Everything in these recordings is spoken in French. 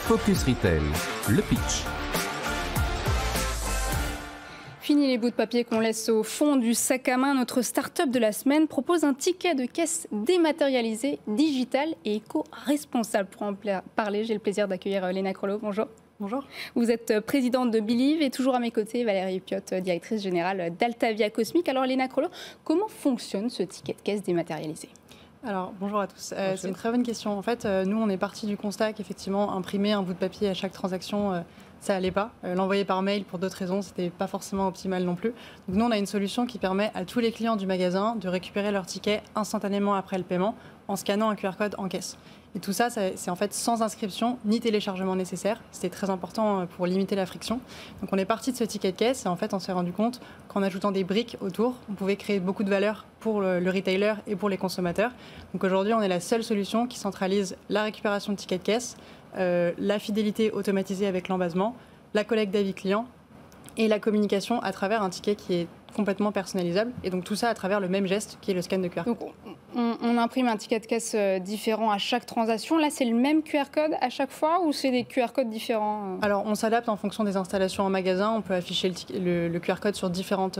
Focus Retail, le pitch. Fini les bouts de papier qu'on laisse au fond du sac à main. Notre start-up de la semaine propose un ticket de caisse dématérialisé, digital et éco-responsable. Pour en parler, j'ai le plaisir d'accueillir Léna Crollo. Bonjour. Bonjour. Vous êtes présidente de Believe et toujours à mes côtés, Valérie Piotte, directrice générale d'Altavia Cosmic. Alors Léna Crollo, comment fonctionne ce ticket de caisse dématérialisé ? Alors, bonjour à tous. C'est une très bonne question. En fait, nous, on est parti du constat qu'effectivement, imprimer un bout de papier à chaque transaction, ça n'allait pas. L'envoyer par mail, pour d'autres raisons, c'était pas forcément optimal non plus. Donc, nous, on a une solution qui permet à tous les clients du magasin de récupérer leur ticket instantanément après le paiement en scannant un QR code en caisse. Et tout ça, c'est en fait sans inscription ni téléchargement nécessaire. C'était très important pour limiter la friction. Donc on est parti de ce ticket de caisse et en fait on s'est rendu compte qu'en ajoutant des briques autour, on pouvait créer beaucoup de valeur pour le retailer et pour les consommateurs. Donc aujourd'hui, on est la seule solution qui centralise la récupération de tickets de caisse, la fidélité automatisée avec l'embasement, la collecte d'avis clients et la communication à travers un ticket qui est complètement personnalisable. Et donc tout ça à travers le même geste qui est le scan de QR code. Donc on imprime un ticket de caisse différent à chaque transaction. Là, c'est le même QR code à chaque fois ou c'est des QR codes différents ? Alors, on s'adapte en fonction des installations en magasin. On peut afficher le QR code sur différents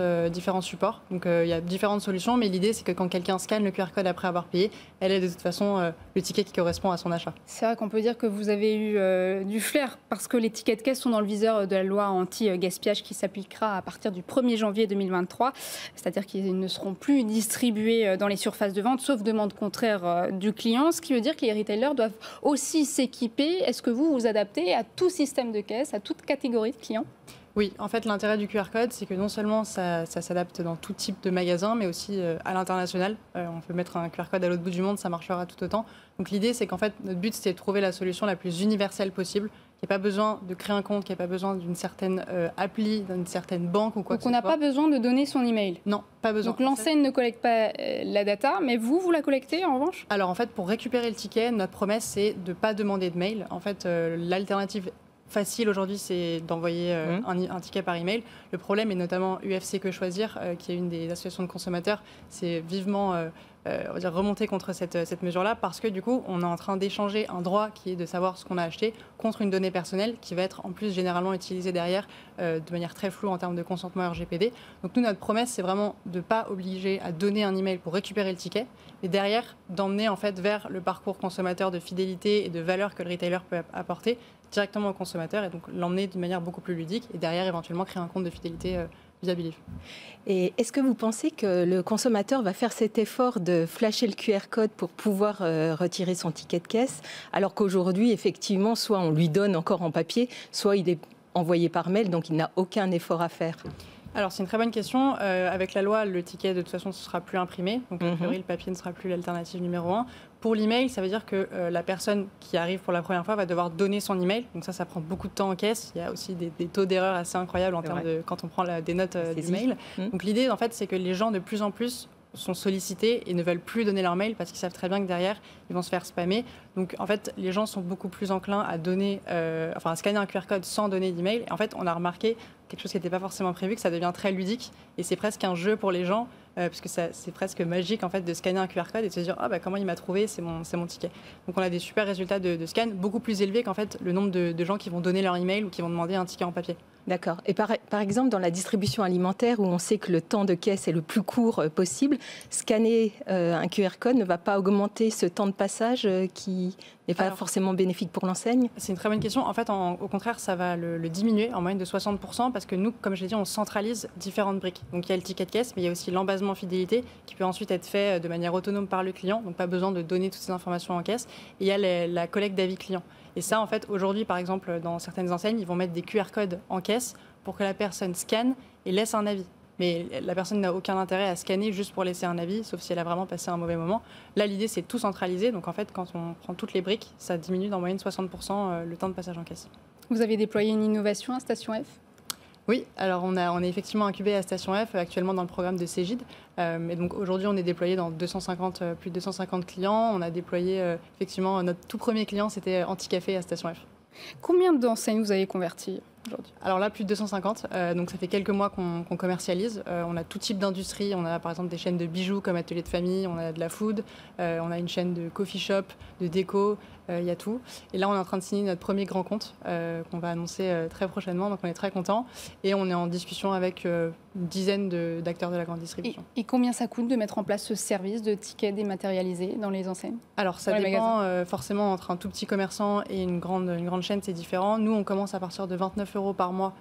supports. Donc, il y a différentes solutions. Mais l'idée, c'est que quand quelqu'un scanne le QR code après avoir payé, elle ait de toute façon le ticket qui correspond à son achat. C'est vrai qu'on peut dire que vous avez eu du flair parce que les tickets de caisse sont dans le viseur de la loi anti-gaspillage qui s'appliquera à partir du 1er janvier 2023. C'est-à-dire qu'ils ne seront plus distribués dans les surfaces de vente, sauf demande contraire du client, ce qui veut dire que les retailers doivent aussi s'équiper. Est-ce que vous vous adaptez à tout système de caisse, à toute catégorie de clients ? Oui, en fait, l'intérêt du QR code, c'est que non seulement ça s'adapte dans tout type de magasin, mais aussi à l'international. On peut mettre un QR code à l'autre bout du monde, ça marchera tout autant. Donc l'idée, c'est qu'en fait, notre but, c'est de trouver la solution la plus universelle possible. Il n'y a pas besoin de créer un compte, il n'y a pas besoin d'une certaine appli, d'une certaine banque ou quoi que ce soit. Donc on n'a pas besoin de donner son email ? Non, pas besoin. Donc l'enseigne ne collecte pas la data, mais vous la collectez en revanche ? Alors en fait, pour récupérer le ticket, notre promesse, c'est de ne pas demander de mail. En fait, l'alternative facile aujourd'hui, c'est d'envoyer un ticket par email. Le problème, et notamment UFC Que Choisir, qui est une des associations de consommateurs, c'est vivement on va dire remonter contre cette mesure-là parce que du coup, on est en train d'échanger un droit qui est de savoir ce qu'on a acheté contre une donnée personnelle qui va être en plus généralement utilisée derrière de manière très floue en termes de consentement RGPD. Donc nous, notre promesse, c'est vraiment de ne pas obliger à donner un email pour récupérer le ticket, mais derrière, d'emmener en fait vers le parcours consommateur de fidélité et de valeur que le retailer peut apporter directement au consommateur et donc l'emmener de manière beaucoup plus ludique et derrière éventuellement créer un compte de fidélité via Believe. Et est-ce que vous pensez que le consommateur va faire cet effort de flasher le QR code pour pouvoir retirer son ticket de caisse alors qu'aujourd'hui, effectivement, soit on lui donne encore en papier, soit il est envoyé par mail, donc il n'a aucun effort à faire ? Alors, c'est une très bonne question. Avec la loi, le ticket, de toute façon, ne sera plus imprimé. Donc, a priori, le papier ne sera plus l'alternative numéro 1. Pour l'email, ça veut dire que la personne qui arrive pour la première fois va devoir donner son email. Donc, ça prend beaucoup de temps en caisse. Il y a aussi des taux d'erreur assez incroyables en termes de quand on prend des notes du mail. Donc, l'idée, en fait, c'est que les gens, de plus en plus, sont sollicités et ne veulent plus donner leur mail parce qu'ils savent très bien que derrière, ils vont se faire spammer. Donc, en fait, les gens sont beaucoup plus enclins à donner, à scanner un QR code sans donner d'email. Et en fait, on a remarqué quelque chose qui n'était pas forcément prévu, que ça devient très ludique et c'est presque un jeu pour les gens puisque c'est presque magique en fait de scanner un QR code et de se dire comment il m'a trouvé, c'est mon ticket. Donc on a des super résultats de scan beaucoup plus élevés qu'en fait le nombre de gens qui vont donner leur email ou qui vont demander un ticket en papier. D'accord. Et par exemple, dans la distribution alimentaire, où on sait que le temps de caisse est le plus court possible, scanner un QR code ne va pas augmenter ce temps de passage qui n'est pas forcément bénéfique pour l'enseigne ? C'est une très bonne question. En fait, au contraire, ça va le diminuer en moyenne de 60% parce que nous, comme je l'ai dit, on centralise différentes briques. Donc il y a le ticket de caisse, mais il y a aussi l'embasement fidélité qui peut ensuite être fait de manière autonome par le client, donc pas besoin de donner toutes ces informations en caisse. Et il y a la collecte d'avis client. Et ça, en fait, aujourd'hui, par exemple, dans certaines enseignes, ils vont mettre des QR codes en caisse pour que la personne scanne et laisse un avis. Mais la personne n'a aucun intérêt à scanner juste pour laisser un avis, sauf si elle a vraiment passé un mauvais moment. Là, l'idée, c'est tout centraliser. Donc, en fait, quand on prend toutes les briques, ça diminue d'en moyenne 60% le temps de passage en caisse. Vous avez déployé une innovation à Station F ? Oui, alors on est effectivement incubé à Station F, actuellement dans le programme de Cégide. Et donc aujourd'hui, on est déployé dans plus de 250 clients. On a déployé effectivement notre tout premier client, c'était Anticafé à Station F. Combien d'enseignes vous avez converties ? aujourd'hui? Alors là, plus de 250. Donc ça fait quelques mois qu'on commercialise. On a tout type d'industrie. On a par exemple des chaînes de bijoux comme Atelier de Famille. On a de la food. On a une chaîne de coffee shop, de déco. Il y a tout. Et là, on est en train de signer notre premier grand compte qu'on va annoncer très prochainement. Donc on est très contents. Et on est en discussion avec une dizaine d'acteurs de la grande distribution. Et combien ça coûte de mettre en place ce service de tickets dématérialisés dans les enseignes? Alors ça dépend forcément entre un tout petit commerçant et une grande chaîne, c'est différent. Nous, on commence à partir de 29 € par mois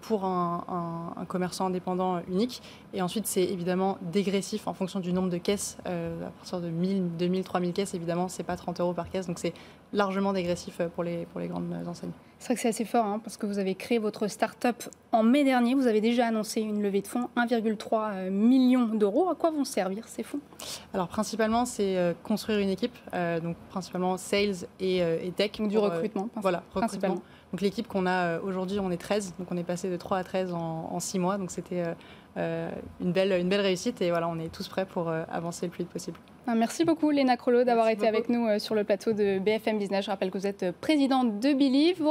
pour un commerçant indépendant unique. Et ensuite, c'est évidemment dégressif en fonction du nombre de caisses. À partir de 1000, 2000, 3000 caisses, évidemment, c'est pas 30 € par caisse. Donc c'est largement dégressif pour les grandes enseignes. C'est vrai que c'est assez fort, hein, parce que vous avez créé votre start-up en mai dernier. Vous avez déjà annoncé une levée de fonds, 1,3 million d'euros. À quoi vont servir ces fonds? Alors principalement, c'est construire une équipe, donc principalement sales et tech. Donc du recrutement, voilà, principalement. recrutement. Donc l'équipe qu'on a aujourd'hui, on est 13, donc on est passé de 3 à 13 en 6 mois, donc c'était une belle réussite et voilà, on est tous prêts pour avancer le plus vite possible. Merci beaucoup Léna Crollo d'avoir été avec nous sur le plateau de BFM Business. Je rappelle que vous êtes présidente de Believe.